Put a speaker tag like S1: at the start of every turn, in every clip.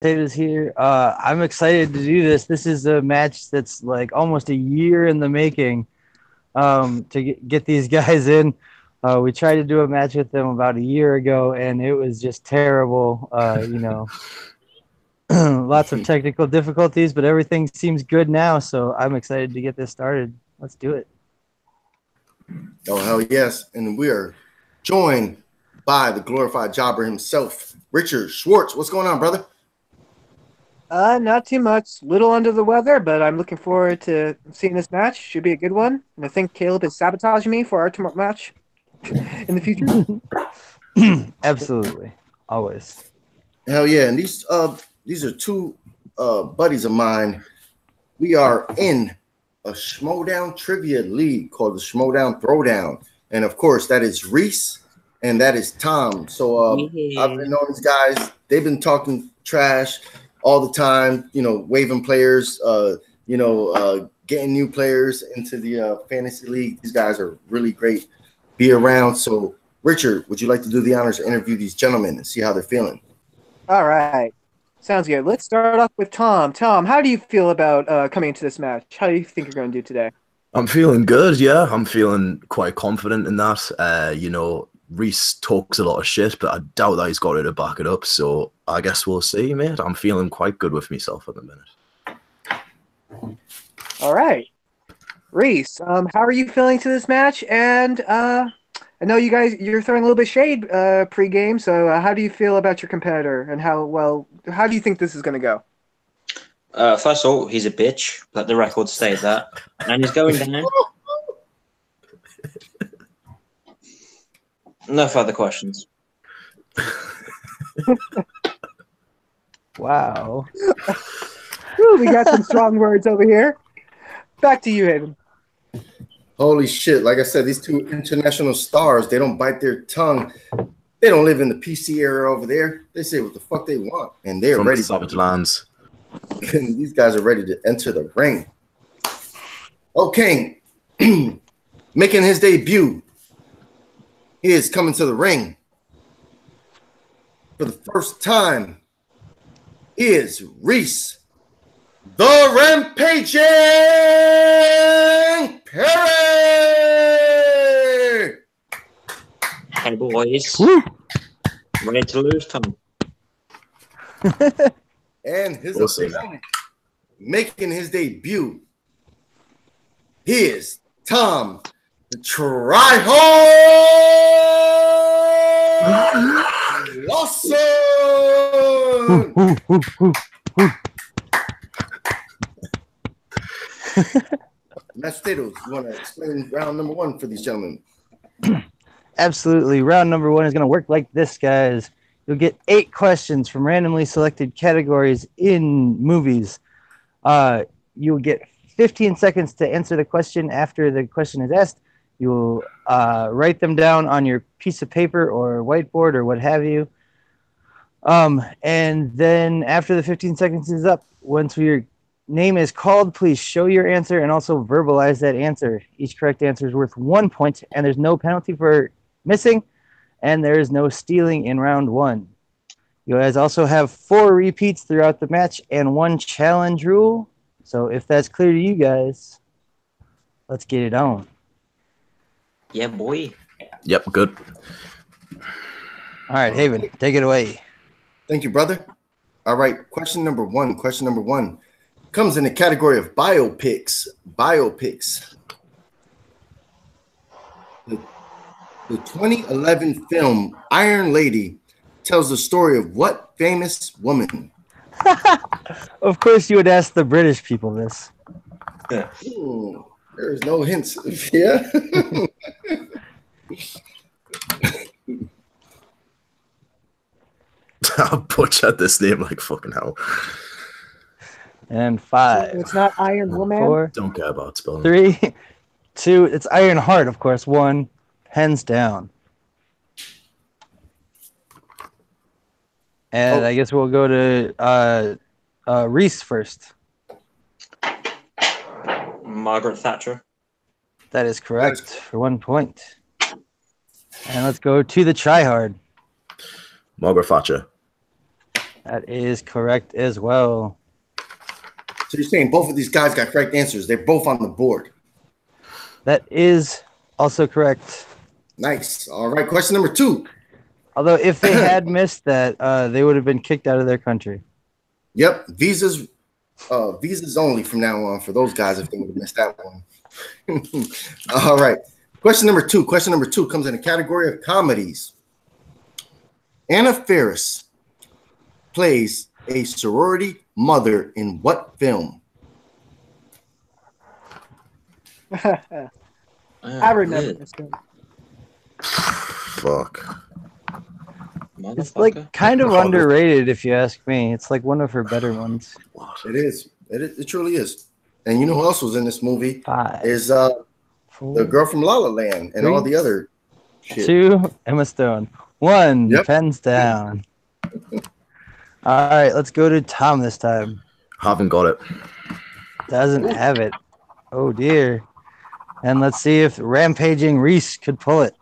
S1: Potatoes here. I'm excited to do this. This is a match that's like almost a year in the making to get these guys in. We tried to do a match with them about a year ago, and it was just terrible. Lots of technical difficulties, but everything seems good now, so I'm excited to get this started. Let's do it.
S2: Oh, hell yes. And we are joined by the glorified jobber himself, Richard Schwartz. What's going on, brother?
S3: Not too much. Little under the weather, but I'm looking forward to seeing this match. Should be a good one. And I think Caleb is sabotaging me for our tomorrow match in the future.
S1: Absolutely. Always.
S2: Hell yeah. And these are two buddies of mine. We are in a Schmodown trivia league called the Schmodown Throwdown. And of course, that is Rhys and that is Tom. So I've been knowing these guys. They've been talking trash all the time, waving players, getting new players into the fantasy league. These guys are really great. Be around. So, Richard, would you like to do the honors to interview these gentlemen and see how they're feeling?
S3: All right. Sounds good. Let's start off with Tom. Tom, how do you feel about coming into this match? How do you think you're going to do today?
S4: I'm feeling good, yeah. I'm feeling quite confident in that. Rhys talks a lot of shit, but I doubt that he's got it to back it up. So I guess we'll see, mate. I'm feeling quite good with myself at the minute.
S3: All right. Rhys, how are you feeling to this match? And I know you're throwing a little bit of shade pre-game, so how do you feel about your competitor, and how do you think this is going to go?
S5: First of all, he's a bitch. Let the record state that. And he's going down. No further questions.
S1: Wow.
S3: Ooh, we got some strong words over here. Back to you, Hayden.
S2: Holy shit. Like I said, these two international stars, they don't bite their tongue. They don't live in the PC era over there. They say what the fuck they want, and they're ready.
S4: Savage lands.
S2: And these guys are ready to enter the ring. Okay. Making his debut. He is coming to the ring for the first time. Is Rhys the Rampaging Perry?
S5: Hey, boys.
S1: Woo!
S5: Ready to lose, Tom.
S2: And his opponent making his debut. He is Tom the Tryhard Lawson. Matt Statos, you want to explain round number one for these gentlemen?
S1: Absolutely. Round number one is going to work like this, guys. You'll get 8 questions from randomly selected categories in movies. You'll get 15 seconds to answer the question after the question is asked. You'll write them down on your piece of paper or whiteboard or what have you. And then after the 15 seconds is up, once your name is called, please show your answer and also verbalize that answer. Each correct answer is worth 1 point, and there's no penalty for missing, and there is no stealing in round one. You guys also have 4 repeats throughout the match and 1 challenge rule. So if that's clear to you guys, let's get it on.
S5: Yeah, boy.
S4: Yep, good.
S1: All right, Haven, take it away.
S2: Thank you, brother. All right, question number one. Question number one comes in the category of biopics. Biopics. The 2011 film Iron Lady tells the story of what famous woman?
S1: Of course, you would ask the British people this.
S2: There's no hints. Yeah.
S4: I butchered this name like fucking hell.
S1: And 5.
S3: It's not Iron Woman.
S1: 4.
S4: Don't care about spelling.
S1: 3, 2. It's Iron Heart, of course. 1. Hands down. And I guess we'll go to Rhys first.
S5: Margaret Thatcher.
S1: That is correct for 1 point. And let's go to the Tryhard.
S4: Margaret Thatcher.
S1: That is correct as well.
S2: So you're saying both of these guys got correct answers. They're both on the board.
S1: That is also correct.
S2: Nice. All right. Question number 2.
S1: Although if they had missed that, they would have been kicked out of their country.
S2: Yep. Visas only from now on for those guys if they would have missed that one. All right. Question number 2. Question number 2 comes in the category of comedies. Anna Faris plays a sorority mother in what film?
S3: I remember this film.
S4: Fuck.
S1: It's like kind of underrated, if you ask me. It's like one of her better ones.
S2: It is. It truly is. And you know who else was in this movie?
S1: 5,
S2: Is
S1: 4,
S2: the girl from La La Land and
S1: 3,
S2: all the other shit.
S1: 2, Emma Stone. 1,
S2: Yep.
S1: pens down. All right, let's go to Tom this time.
S4: Haven't got it.
S1: Doesn't have it. Oh dear. And let's see if rampaging Rhys could pull it.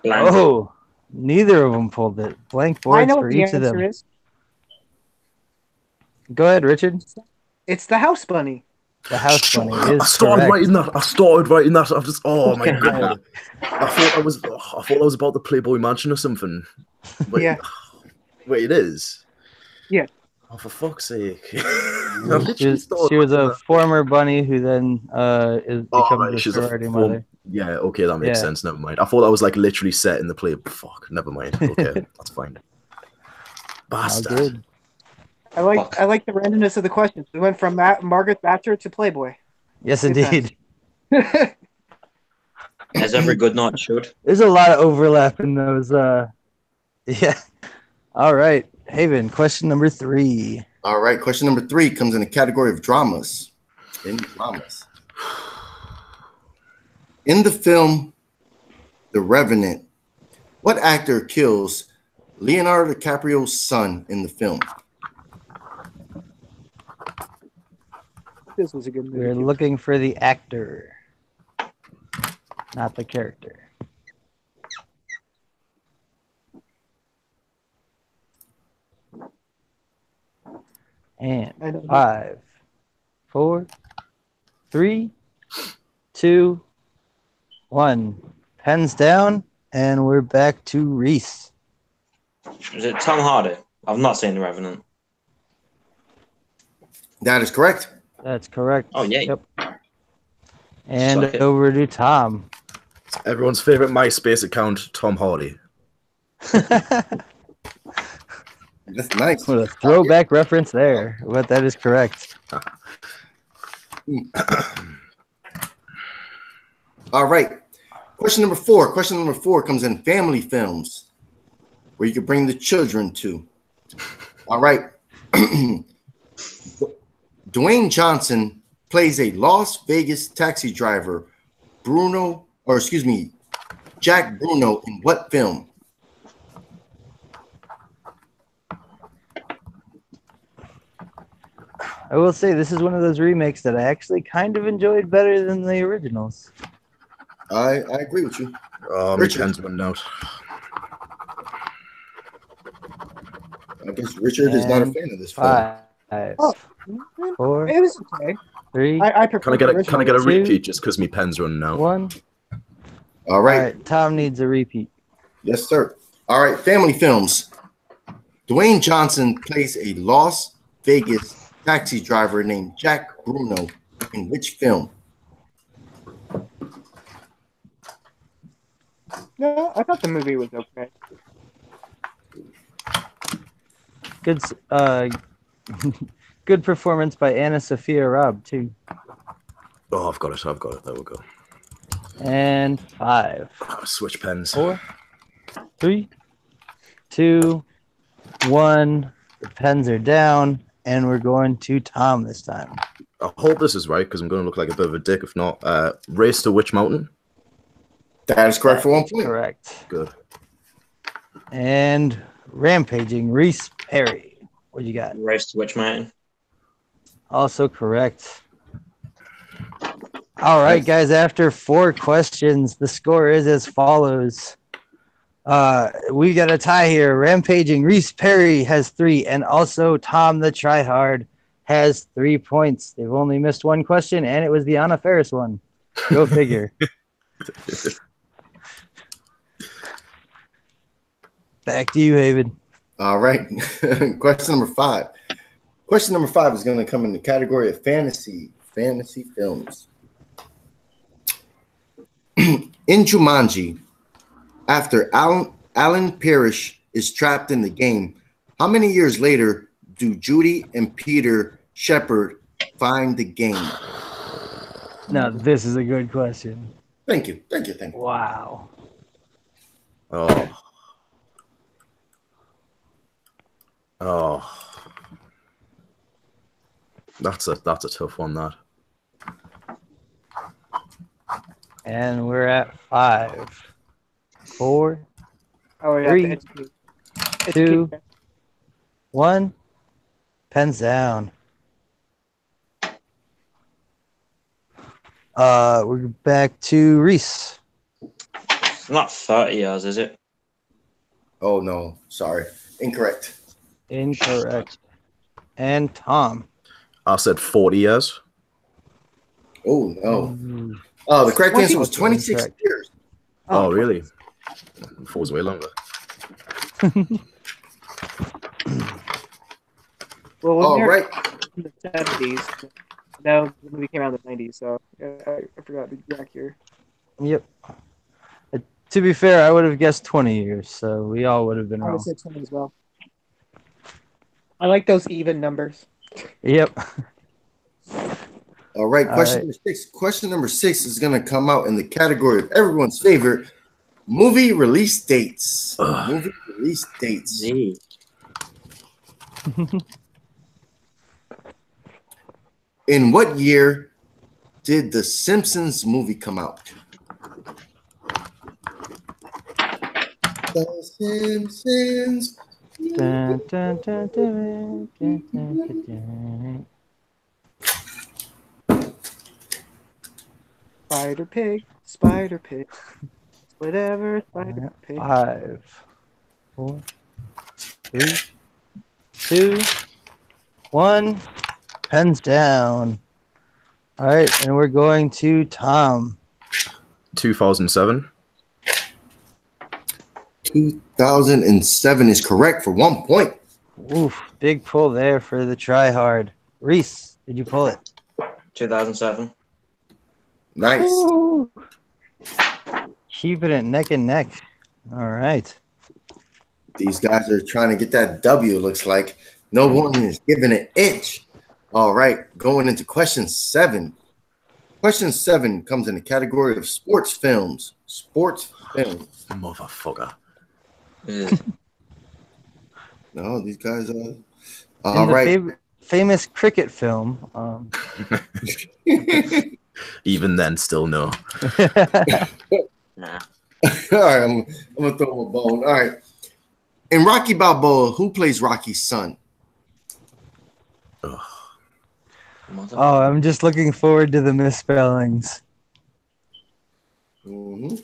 S5: Blank.
S1: Oh, neither of them pulled it. Blank
S3: I
S1: boards
S3: know
S1: for
S3: what the
S1: each of
S3: answer
S1: them.
S3: is.
S1: Go ahead, Richard.
S3: It's the house bunny.
S1: The house bunny
S4: I
S1: is
S4: started
S1: correct.
S4: writing that. I've just. Oh my god. I thought I was about the Playboy Mansion or something. Wait,
S3: Yeah.
S4: Wait, it is.
S3: Yeah.
S4: Oh, for fuck's sake!
S1: She was a former bunny who then becomes a
S4: she's a
S1: sorority mother.
S4: Yeah, okay, that makes
S1: Yeah.
S4: sense. Never mind. I thought that was like literally set in the play. Fuck, never mind. Okay, that's fine.
S1: How
S4: Bastard.
S1: good.
S3: I like the randomness of the questions. We went from Margaret Thatcher to Playboy.
S1: Yes,
S3: Good
S1: indeed.
S5: As every good night should.
S1: There's a lot of overlap in those. Yeah. All right, Haven. Question number 3.
S2: All right. Question number 3 comes in the category of dramas. In dramas. In the film The Revenant, what actor kills Leonardo DiCaprio's son in the film?
S3: This was a good movie.
S1: We're looking for the actor, not the character. And
S3: I don't know.
S1: 5, 4, 3, 2, 1. Pens down, and we're back to Rhys.
S5: Is it Tom Hardy? I've not seen The Revenant.
S2: That is correct.
S1: That's correct.
S5: Oh, yeah.
S1: Yep. And
S5: Suck it.
S1: over to Tom.
S4: Everyone's favorite MySpace account, Tom Hardy.
S2: That's nice.
S1: What a throwback reference there, but that is correct.
S2: All right. Question number 4. Question number 4 comes in family films where you can bring the children to. All right. Dwayne Johnson plays a Las Vegas taxi driver, Jack Bruno, in what film?
S1: I will say this is one of those remakes that I actually kind of enjoyed better than the originals.
S2: I agree with you.
S4: Oh, my
S2: Richard.
S4: pen's running out.
S2: I guess Richard is not a
S1: And
S2: fan of this film.
S1: 5,
S3: Oh,
S1: 4,
S3: It was okay.
S1: 3,
S3: I prefer
S4: Can I
S3: the
S4: get a
S3: original.
S4: repeat just because my pen's running out?
S1: 1.
S2: All
S1: All
S2: right.
S1: right, Tom needs a repeat.
S2: Yes, sir. All right. Family films. Dwayne Johnson plays a Las Vegas taxi driver named Jack Bruno in which film?
S3: No, I thought the movie was okay.
S1: Good, good performance by Anna Sophia Robb too.
S4: Oh, I've got it. There we go.
S1: And 5,
S4: Switch pens.
S1: 4, 3, 2, 1. The pens are down, and we're going to Tom this time.
S4: I hope this is right because I'm going to look like a bit of a dick if not. Race to Witch Mountain.
S2: That is correct for 1 point.
S1: Correct.
S4: Good.
S1: And rampaging Rhys Perry. What you got?
S5: Race to Witch Mountain.
S1: Also correct. All right, guys. After 4 questions, the score is as follows: We got a tie here. Rampaging Rhys Perry has 3, and also Tom the Tryhard has 3 points. They've only missed one question, and it was the Anna Ferris one. Go figure. Back to you, Haven.
S2: All right. Question number 5. Question number 5 is going to come in the category of fantasy films. In Jumanji, after Alan Parrish is trapped in the game, how many years later do Judy and Peter Shepard find the game?
S1: Now, this is a good question.
S2: Thank you.
S1: Wow.
S4: Oh, that's a tough one. That.
S1: And we're at 5, 4,
S3: Oh, yeah.
S1: 3, 2, 1. Pens down. We're back to Rhys.
S5: It's not 30 years, is it?
S2: Oh, no. Sorry. Incorrect.
S1: And Tom.
S4: I said 40 years.
S2: Oh, no. The correct answer was 26 years.
S4: Oh, really? It falls way longer.
S3: Well,
S2: All right.
S3: in the 70s. No, the movie came out in the 90s, so I forgot the exact year.
S1: Yep. To be fair, I would have guessed 20 years, so we all would have been
S3: I would
S1: wrong.
S3: have said 20 as well. I like those even numbers.
S1: Yep.
S2: All right. Question number 6. Question number 6 is going to come out in the category of everyone's favorite movie release dates. Movie release dates.
S5: Gee.
S2: In what year did the Simpsons movie come out? The Simpsons.
S1: Dun, dun, dun, dun, dun, dun, dun.
S3: Spider Pig. Whatever, Spider Pig.
S1: 5, 4, 3, 2, 1. Pens down. All right, and we're going to Tom.
S4: 2007.
S2: 2007 is correct for 1 point.
S1: Oof, big pull there for the tryhard. Rhys, did you pull it?
S5: 2007.
S2: Nice.
S1: Ooh. Keeping it neck and neck. All right.
S2: These guys are trying to get that W, looks like. No one is giving an inch. All right, going into question 7. Question 7 comes in the category of sports films. Sports films.
S4: Motherfucker.
S2: No, these guys are.
S1: In
S2: All
S1: the
S2: right.
S1: famous cricket film.
S4: Even then, still no.
S5: Nah.
S2: All right, I'm going to throw him a bone. All right. In Rocky Balboa, who plays Rocky's son?
S1: Oh, I'm just looking forward to the misspellings.
S2: Mm-hmm.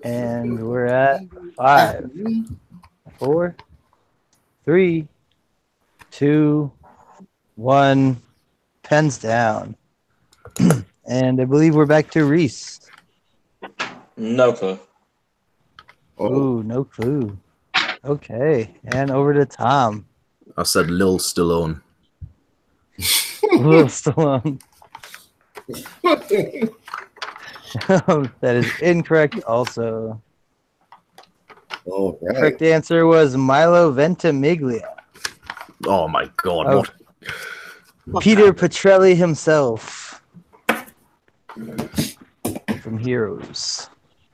S1: And we're at 5, 4, 3, 2, 1. Pens down. And I believe we're back to Rhys.
S5: No clue.
S1: Ooh, no clue. Okay, and over to Tom.
S4: I said Lil Stallone.
S1: Lil Stallone. That is incorrect also.
S2: All right.
S1: Correct answer was Milo Ventimiglia.
S4: Oh my god,
S1: Oh.
S4: what?
S1: Peter Petrelli himself. From Heroes.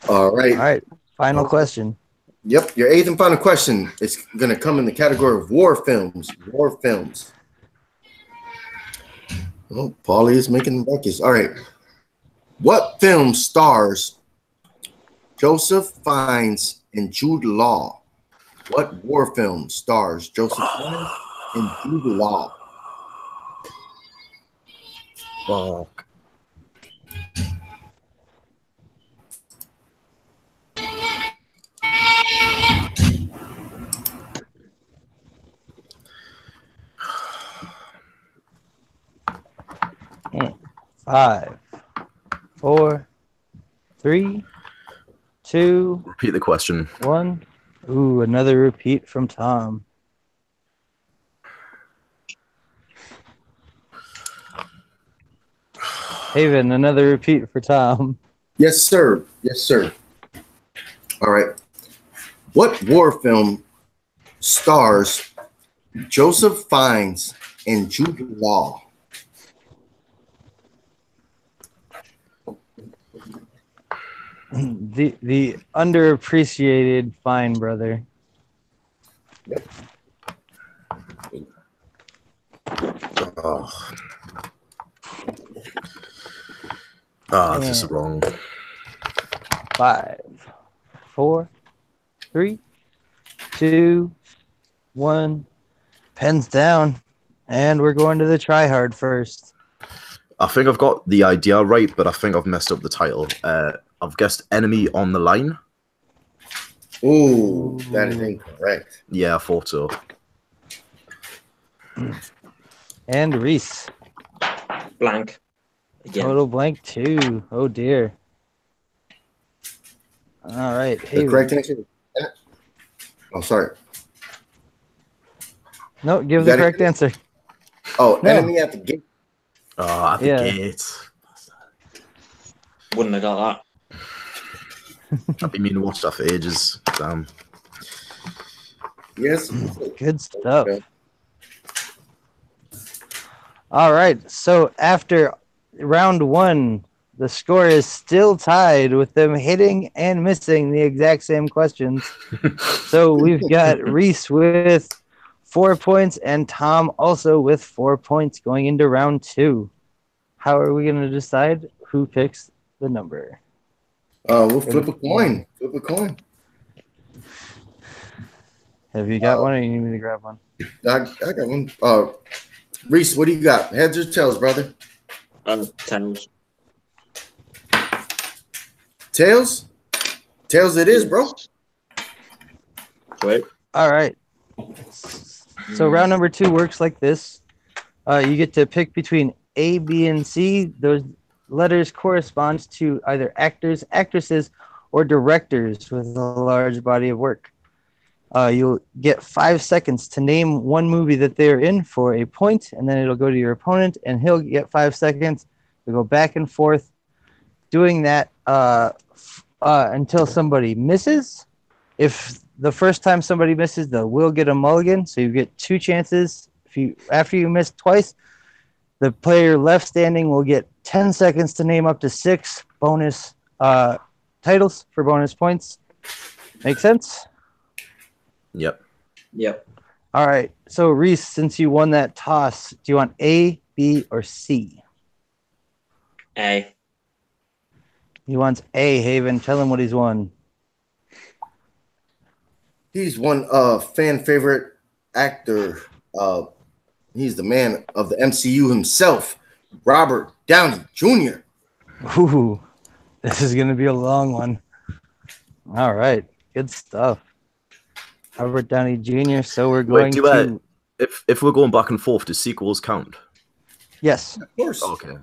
S2: All right.
S1: All right, final question.
S2: Yep, your 8th and final question is going to come in the category of war films. War films. Oh, Paulie is making buckets. All right. What film stars Joseph Fiennes and Jude Law? What war film stars Joseph Fiennes and Jude Law?
S4: Fuck.
S1: And 5, 4, 3, 2,
S4: Repeat the question.
S1: 1. Ooh, another repeat from Tom. Haven, another repeat for Tom.
S2: Yes, sir. Yes, sir. All right. What war film stars Joseph Fiennes and Jude Law?
S1: The underappreciated Fine Brother.
S4: Oh. This is wrong.
S1: 5, 4, 3, 2, 1. Pens down. And we're going to the try hard first.
S4: I think I've got the idea right, but I think I've messed up the title. I've guessed Enemy on the Line.
S2: Ooh, that is incorrect.
S4: Yeah, I thought so.
S1: And Rhys.
S5: Blank. Again.
S1: Total blank 2. Oh dear. All right.
S2: The
S1: Haven.
S2: correct answer. Oh, sorry.
S1: No, give
S2: You
S1: the
S2: got it?
S1: correct answer.
S2: Oh,
S1: No.
S2: Enemy at the Gate.
S4: At the
S1: Yeah.
S4: gate.
S5: Wouldn't have got
S4: I've been meaning to watch that for ages. Damn.
S2: Yes.
S1: Good stuff. All right. So after round 1, the score is still tied with them hitting and missing the exact same questions. So we've got Rhys with 4 points and Tom also with 4 points going into round 2. How are we going to decide who picks the number?
S2: We'll flip a coin. Flip a coin.
S1: Have you got one or you need me to grab one?
S2: I got one. Rhys, what do you got? Heads or tails, brother?
S5: Tails.
S2: Tails? Tails it is, bro.
S5: Wait.
S1: All right. So round number 2 works like this. You get to pick between A, B, and C. Those letters correspond to either actors, actresses, or directors with a large body of work. You'll get 5 seconds to name one movie that they're in for a point, and then it'll go to your opponent, and he'll get 5 seconds to go back and forth, doing that until somebody misses. If the first time somebody misses, they will get a mulligan, so you get 2 chances. After you miss twice, the player left standing will get 10 seconds to name up to 6 bonus titles for bonus points. Make sense?
S4: Yep.
S5: Yep.
S1: All right. So, Rhys, since you won that toss, do you want A, B, or C?
S5: A.
S1: He wants A, Haven. Tell him what he's won.
S2: He's one fan favorite actor. He's the man of the MCU himself, Robert Downey Jr.
S1: Ooh, this is going to be a long one. All right. Good stuff. Robert Downey Jr. So we're going to...
S4: If we're going back and forth, do sequels count?
S1: Yes.
S2: Of course.
S4: Okay.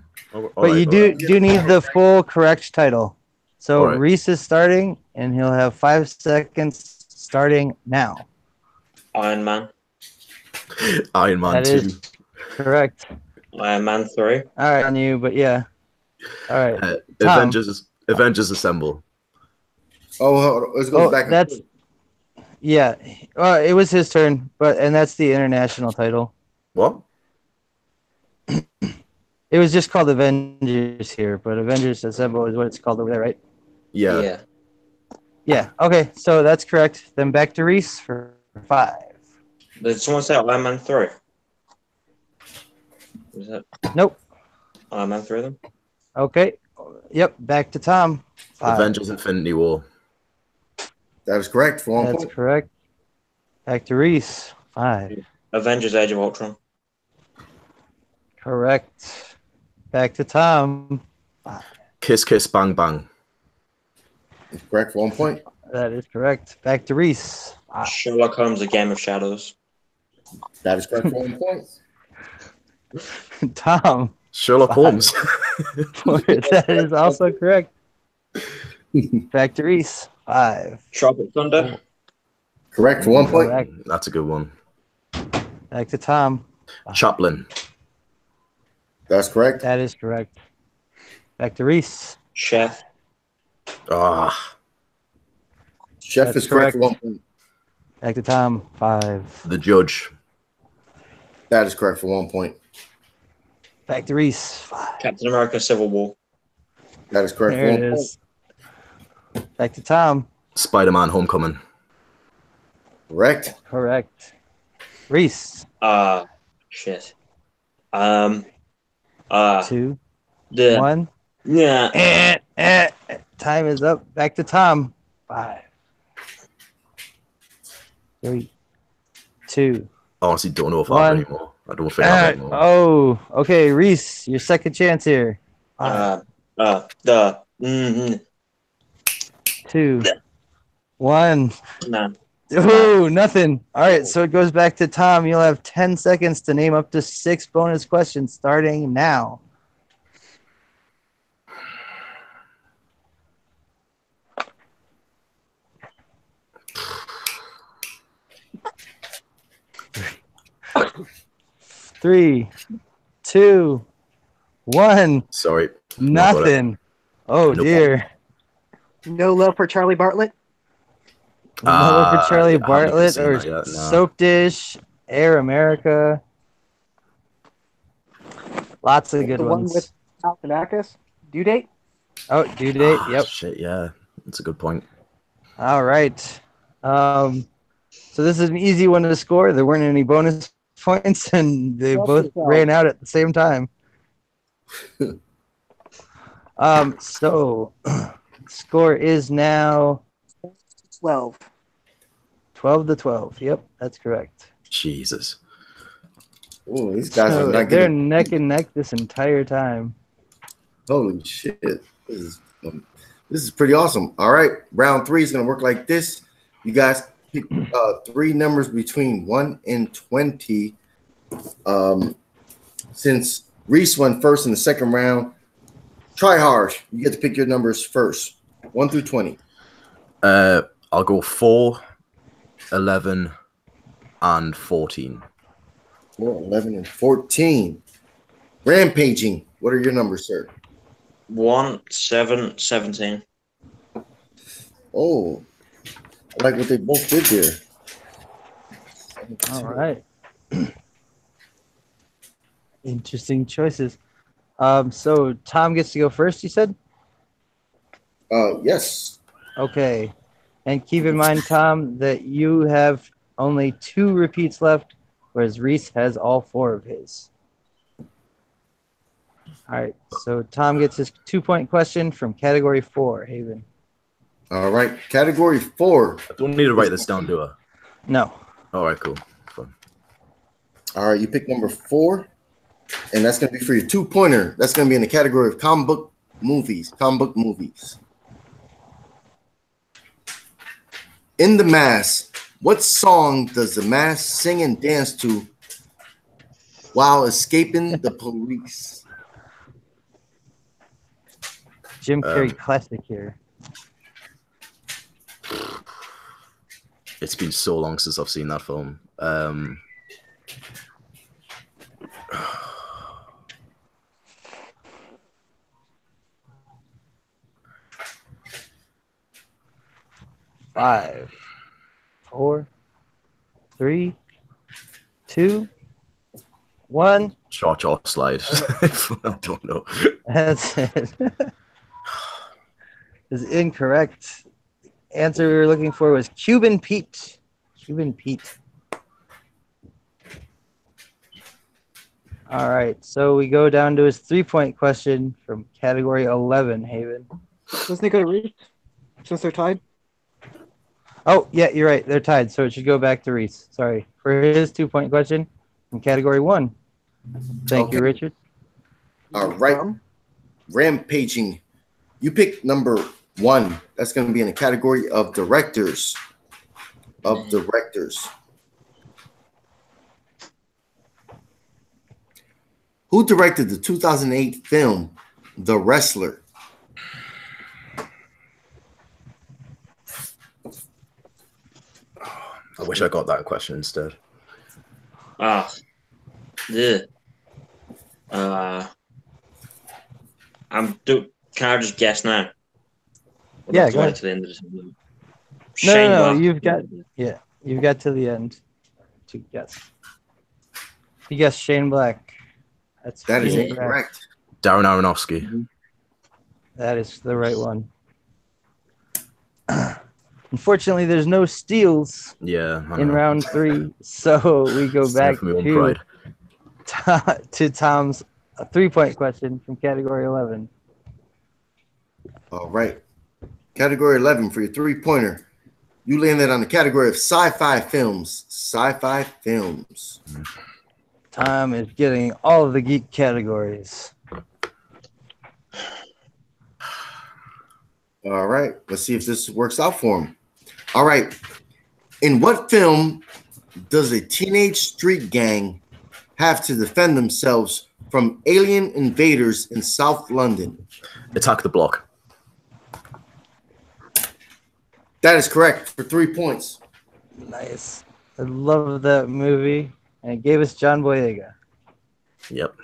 S1: But you do need the full correct title. So
S4: Right.
S1: Rhys is starting, and he'll have 5 seconds starting now.
S5: Iron Man.
S4: Iron Man
S1: That
S4: 2.
S1: is correct.
S5: Iron Man 3.
S1: All right, on you, but yeah. All right. Tom.
S4: Avengers Assemble.
S2: Oh, let's go back.
S1: That's yeah. It was his turn, and that's the international title.
S4: What?
S1: It was just called Avengers here, but Avengers Assemble is what it's called over there, right?
S4: Yeah.
S5: Yeah.
S1: Yeah. Okay, so that's correct. Then back to Rhys for 5.
S5: Did someone say Iron Man 3? Was that
S1: Nope.
S5: Iron Man 3 then?
S1: Okay. Yep. Back to Tom. 5.
S4: Avengers Infinity War.
S2: That is correct. For 1
S1: That's
S2: point.
S1: correct. Back to Rhys. 5.
S5: Avengers Age of Ultron.
S1: Correct. Back to Tom.
S4: Kiss Kiss Bang Bang.
S2: It's correct for 1 point.
S1: That is correct. Back to Rhys.
S5: Sherlock Holmes: A Game of Shadows.
S2: That is correct for 1 point.
S1: Tom.
S4: Sherlock
S1: 5.
S4: Holmes.
S1: That is also correct. Back to Rhys. 5.
S5: Tropic Thunder.
S2: Correct for 1 point.
S1: Correct.
S4: That's a good one.
S1: Back to Tom.
S4: Chaplin.
S2: That's correct.
S1: That is correct. Back to Rhys.
S5: Chef.
S4: Ah,
S2: Chef
S1: That's
S2: is correct for
S1: correct.
S2: 1 point.
S1: Back to Tom. 5.
S4: The Judge.
S2: That is correct for 1 point.
S1: Back to Rhys. 5.
S5: Captain America: Civil War.
S2: That is correct
S1: There
S2: for
S1: it
S2: 1 point.
S1: is. Back to Tom.
S4: Spider-Man Homecoming.
S2: Correct.
S1: Correct. Rhys.
S5: Shit.
S1: 2.
S5: The
S1: 1.
S5: yeah.
S1: Time is up. Back to Tom. 5. 3. 2.
S4: I honestly don't know if I
S1: 1.
S4: have anymore. I don't think I have anymore.
S1: Oh, okay. Rhys, your second chance here. 5,
S5: The
S1: 2. 1.
S5: man.
S1: Ooh, nothing. All right, so it goes back to Tom. You'll have 10 seconds to name up to 6 bonus questions starting now. Three, 2, 1.
S4: Sorry.
S1: Nothing. Oh
S4: Nope.
S1: dear.
S3: No love for Charlie Bartlett.
S1: Another for Charlie
S4: I haven't even
S1: Bartlett
S4: seen
S1: or
S4: that yet, no.
S1: Soap Dish, Air America. Lots of good
S3: The one
S1: ones.
S3: with Alphanakis. Due date?
S1: Oh, due date. Yep.
S4: Shit, yeah. That's a good point.
S1: All right. So this is an easy one to score. There weren't any bonus points, and they
S3: Help
S1: both
S3: yourself.
S1: ran out at the same time. So score is now
S3: 12.
S1: 12 to 12. Yep, that's correct.
S4: Jesus.
S2: Oh, these guys
S1: So
S2: are not
S1: they're
S2: getting.
S1: neck and neck this entire time.
S2: Holy shit. This is pretty awesome. All right. Round 3 is going to work like this. You guys pick 3 numbers between 1 and 20. Since Rhys went first in the second round, try hard. You get to pick your numbers first. 1 through 20.
S4: I'll go 4, 11, and 14.
S2: 4, 11, and 14. Rampaging. What are your numbers, sir?
S5: 1, 7, 17.
S2: Oh, I like what they both did there.
S1: All right. Interesting choices. So Tom gets to go first, you said?
S2: Yes.
S1: Okay. And keep in mind, Tom, that you have only 2 repeats left, whereas Rhys has all 4 of his. All right. So Tom gets his 2-point question from category 4, Haven.
S2: All right. Category 4.
S4: I don't need to write this down, do I?
S1: No.
S4: All right, cool. Fun.
S2: All right. You pick number 4, and that's going to be for your 2-pointer. That's going to be in the category of comic book movies. Comic book movies. In The Mask, what song does the mask sing and dance to while escaping the police?
S1: Jim Carrey classic here.
S4: It's been so long since I've seen that film.
S1: 5, 4, 3, 2, 1.
S4: Cha-cha slide. I don't know.
S1: That's it. Is incorrect. Answer we were looking for was Cuban Pete. Cuban Pete. All right, so we go down to his 3-point question from category 11, Haven.
S3: Doesn't it go to Reese since they're tied?
S1: Oh, yeah, you're right. They're tied, so it should go back to Rhys. Sorry. For his 2-point question from category 1. Thank you,
S2: Okay.
S1: Richard.
S2: All right.
S3: From?
S2: Rampaging. You pick number 1. That's going to be in the category of directors. Who directed the 2008 film The Wrestler?
S4: I wish I got that question instead.
S5: Ah, yeah. Can I just guess now? Or do I
S1: Yeah,
S5: have to
S1: go
S5: wait
S1: ahead.
S5: till the end of the
S1: No, you've got to the end to guess. You guessed Shane Black.
S2: That is
S1: incorrect.
S2: incorrect.
S4: Darren Aronofsky.
S1: That is the right one. Unfortunately, there's no steals
S4: Yeah, I
S1: in
S4: know.
S1: round 3, so we go back
S4: For my own pride.
S1: to Tom's 3-point question from category 11.
S2: All right. Category 11 for your 3-pointer. You landed on the category of sci-fi films. Sci-fi films.
S1: Tom is getting all of the geek categories.
S2: All right. Let's see if this works out for him. All right. In what film does a teenage street gang have to defend themselves from alien invaders in South London?
S4: Attack the Block.
S2: That is correct for 3 points.
S1: Nice. I love that movie. And it gave us John Boyega.
S4: Yep.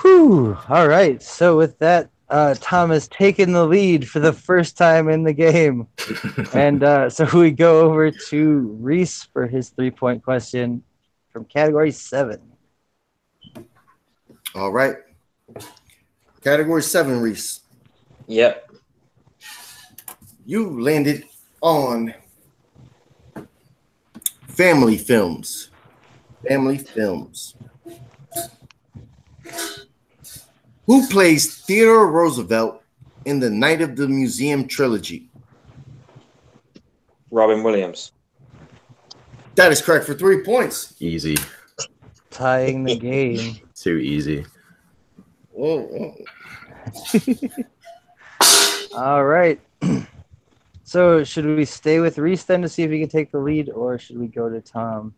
S1: Whew. All right. So with that, Tom has taken the lead for the first time in the game. And so we go over to Rhys for his 3-point question from category 7.
S2: All right. Category 7, Rhys.
S5: Yep.
S2: You landed on family films. Family films. Who plays Theodore Roosevelt in the Night of the Museum trilogy?
S5: Robin Williams.
S2: That is correct for 3 points.
S4: Easy.
S1: Tying the game.
S4: Too easy.
S2: Whoa.
S1: All right. So should we stay with Rhys then to see if he can take the lead, or should we go to Tom?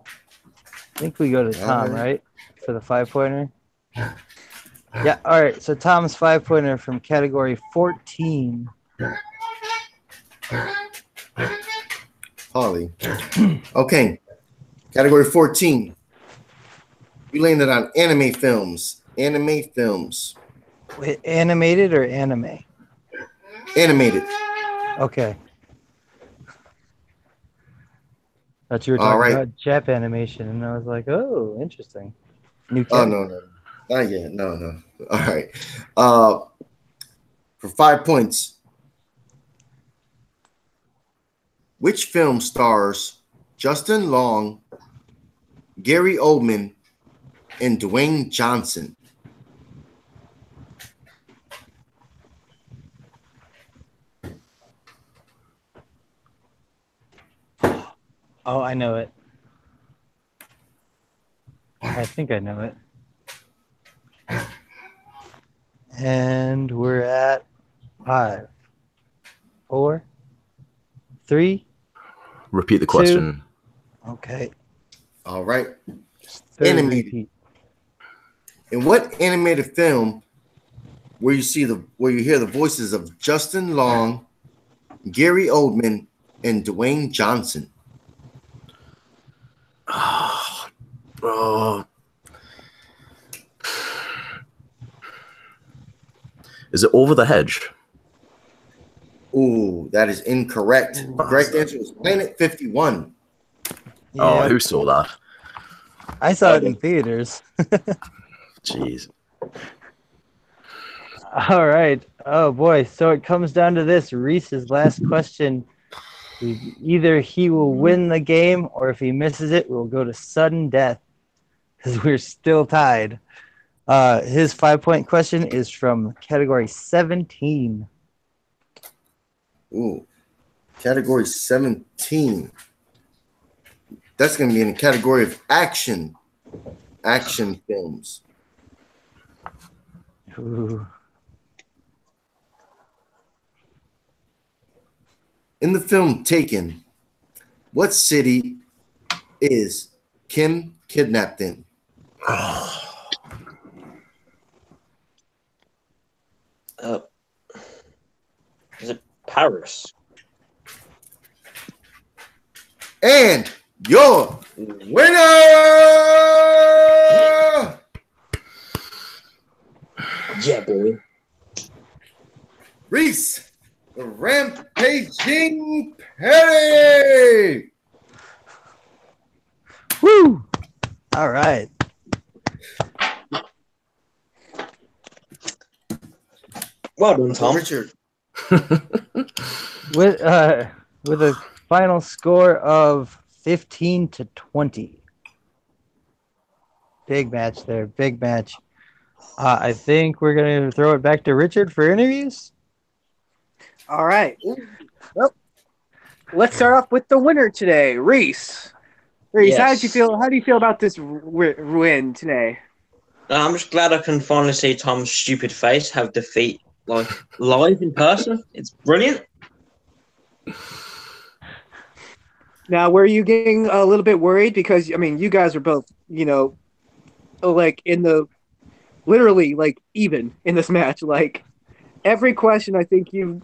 S1: I think we go to Tom, right? For the 5-pointer? Yeah, all right. So Tom's 5-pointer from category 14.
S2: Holly. Okay. Category 14. You landed on anime films. Anime films.
S1: Wait, animated or anime?
S2: Animated.
S1: Okay. Thought you were
S2: All
S1: talking
S2: right.
S1: about Jap animation, and I was like, oh, interesting. New
S2: Oh,
S1: category.
S2: no. Not yet. No. All right. For 5 points. Which film stars Justin Long, Gary Oldman, and Dwayne Johnson?
S1: Oh, I know it. I think I know it. And we're at 5, 4, 3.
S4: Repeat the question.
S1: Okay.
S2: All right.
S1: Third
S2: Animated.
S1: repeat.
S2: In what animated film where you hear the voices of Justin Long, Gary Oldman, and Dwayne Johnson?
S4: Oh. Is it Over the Hedge?
S2: Ooh, that is incorrect. The correct answer is Planet 51.
S4: Oh,
S1: Yeah,
S4: who saw that?
S1: I saw it in theaters.
S4: Jeez.
S1: All right. Oh boy. So it comes down to this. Rhys's last question. Either he will win the game, or if he misses it, we'll go to sudden death because we're still tied. His 5-point question is from category 17.
S2: Ooh, category 17. That's going to be in the category of action films.
S1: Ooh.
S2: In the film Taken, what city is Kim kidnapped in?
S5: Is it Paris?
S2: And your winner,
S5: Yeah, boy.
S2: Rhys, the Rampaging Perry.
S1: Woo! All right.
S5: Well done, Tom.
S2: Richard.
S1: With a final score of 15-20. Big match there. Big match. I think we're going to throw it back to Richard for interviews.
S3: All right. Well, let's start off with the winner today, Rhys. Rhys,
S5: Yes.
S3: how do you feel about this win today?
S5: I'm just glad I can finally see Tom's stupid face have defeat like live in person. It's brilliant.
S3: Now, were you getting a little bit worried because I mean, you guys are both, like literally like even in this match. Like every question, I think you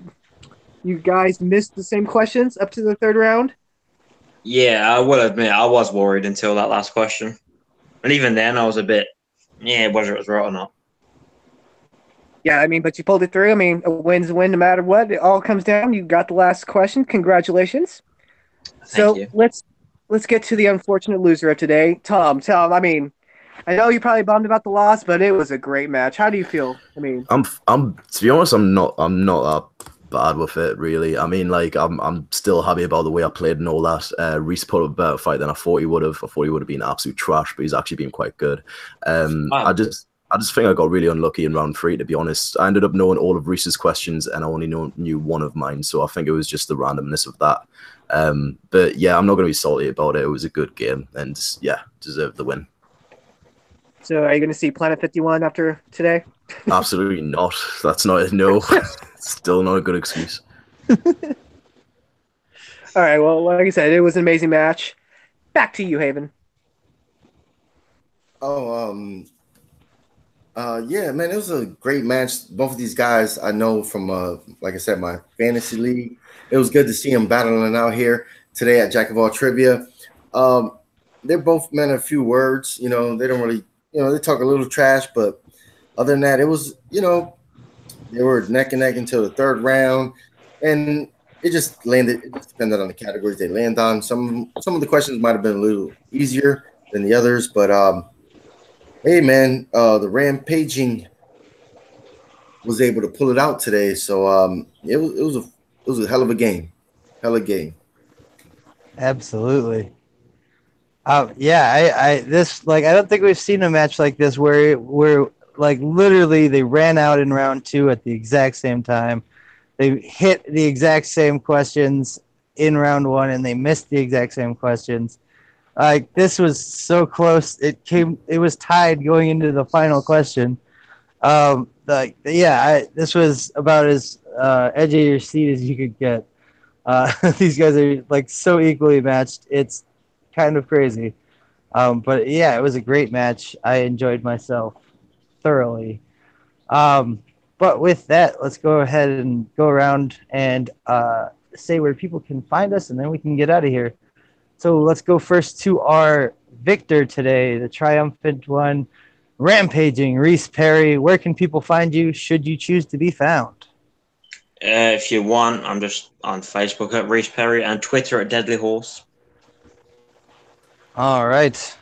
S3: guys missed the same questions up to the third round.
S5: Yeah, I will admit I was worried until that last question, and even then I was a bit, whether it was right or not.
S3: Yeah, I mean, but you pulled it through. I mean, a win's a win no matter what. It all comes down. You got the last question. Congratulations.
S5: Thank you.
S3: let's get to the unfortunate loser of today, Tom. I mean, I know you're probably bummed about the loss, but it was a great match. How do you feel? I mean,
S4: I'm to be honest, I'm not that bad with it, really. I mean, like, I'm still happy about the way I played and all that. Rhys put up a better fight than I thought he would have. I thought he would have been absolute trash, but he's actually been quite good. I just think I got really unlucky in round 3, to be honest. I ended up knowing all of Rhys's questions and I only knew one of mine, so I think it was just the randomness of that. But yeah, I'm not going to be salty about it. It was a good game and yeah, deserved the win.
S3: so are you going to see Planet 51 after today?
S4: Absolutely not. That's not a no. Still not a good excuse.
S3: All right. Well, like I said, it was an amazing match. Back to you, Haven.
S2: Yeah, man, it was a great match. Both of these guys I know from, like I said, my fantasy league. It was good to see them battling out here today at Jack of All Trivia. They're both men of a few words. They don't really, they talk a little trash, but other than that, it was, they were neck and neck until the third round, and it just landed. It just depended on the categories they land on. Some of the questions might have been a little easier than the others, but hey, man, the Rampaging was able to pull it out today, so it was a hell of a game,
S1: Absolutely. Yeah, I don't think we've seen a match like this where like literally they ran out in round 2 at the exact same time. They hit the exact same questions in round 1 and they missed the exact same questions. Like this was so close. It was tied going into the final question. This was about as edge of your seat as you could get. These guys are like so equally matched. It's kind of crazy. But yeah, it was a great match. I enjoyed myself thoroughly. But with that, let's go ahead and go around and say where people can find us, and then we can get out of here. So let's go first to our victor today, the triumphant one, Rampaging Rhys Perry. Where can people find you should you choose to be found?
S5: If you want, I'm just on Facebook at Rhys Perry and Twitter at Deadly Horse.
S1: All right.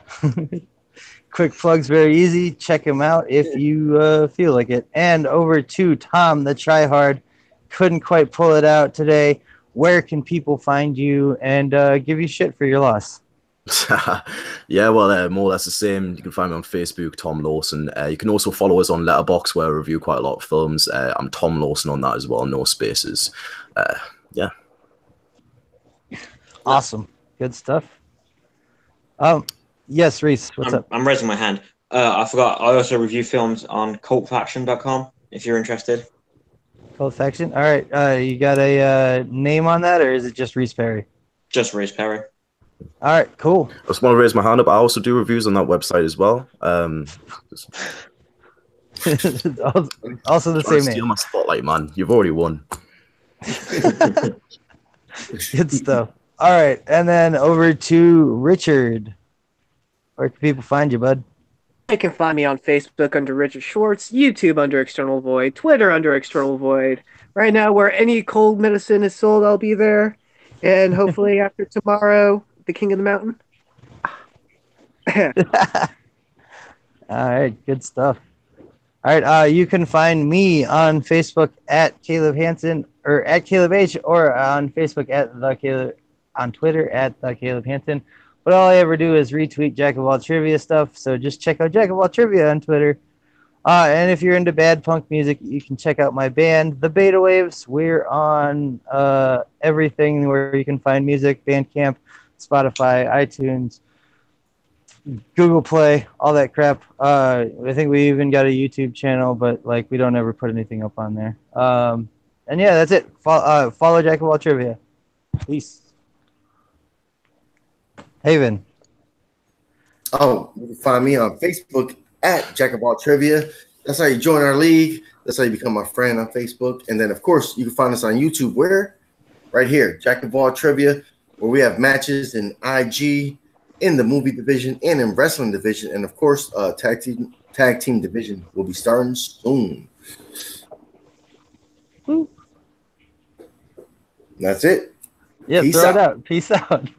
S1: Quick plugs, very easy. Check him out if you feel like it. And over to Tom, the tryhard. Couldn't quite pull it out today. Where can people find you and give you shit for your loss?
S4: Yeah, well, more or less the same. You can find me on Facebook, Tom Lawson. You can also follow us on Letterboxd, where I review quite a lot of films. I'm Tom Lawson on that as well, no spaces. Yeah.
S1: Awesome. Good stuff. Yes, Rhys, what's up?
S5: I'm raising my hand. I forgot. I also review films on cultfaction.com if you're interested.
S1: Cold Faction. All right. You got a name on that, or is it just Rhys Perry?
S5: Just Rhys Perry.
S1: All right, cool.
S4: I just want to raise my hand up. I also do reviews on that website as well.
S1: Also the
S4: Trying
S1: same
S4: to steal
S1: name.
S4: my spotlight, man. You've already won.
S1: Good stuff. All right, and then over to Richard. Where can people find you, bud?
S3: You can find me on Facebook under Richard Schwartz, YouTube under External Void, Twitter under External Void. Right now, where any cold medicine is sold, I'll be there. And hopefully after tomorrow, the King of the Mountain.
S1: All right, good stuff. All right, you can find me on Facebook at Caleb Hansen or at Caleb H, or on Facebook at the Caleb, on Twitter at the Caleb Hansen. But all I ever do is retweet Jack of All Trivia stuff. So just check out Jack of All Trivia on Twitter. And if you're into bad punk music, you can check out my band, The Beta Waves. We're on everything where you can find music: Bandcamp, Spotify, iTunes, Google Play, all that crap. I think we even got a YouTube channel, but like we don't ever put anything up on there. And yeah, that's it. Follow Jack of All Trivia. Peace. Haven.
S2: Oh, you can find me on Facebook at Jack of All Trivia. That's how you join our league. That's how you become my friend on Facebook. And then, of course, you can find us on YouTube. Where? Right here, Jack of All Trivia, where we have matches in IG, in the movie division, and in wrestling division. And, of course, tag team division will be starting soon.
S1: Woo.
S2: That's it.
S1: Yeah,
S2: Peace
S1: throw
S2: out.
S1: it out. Peace out.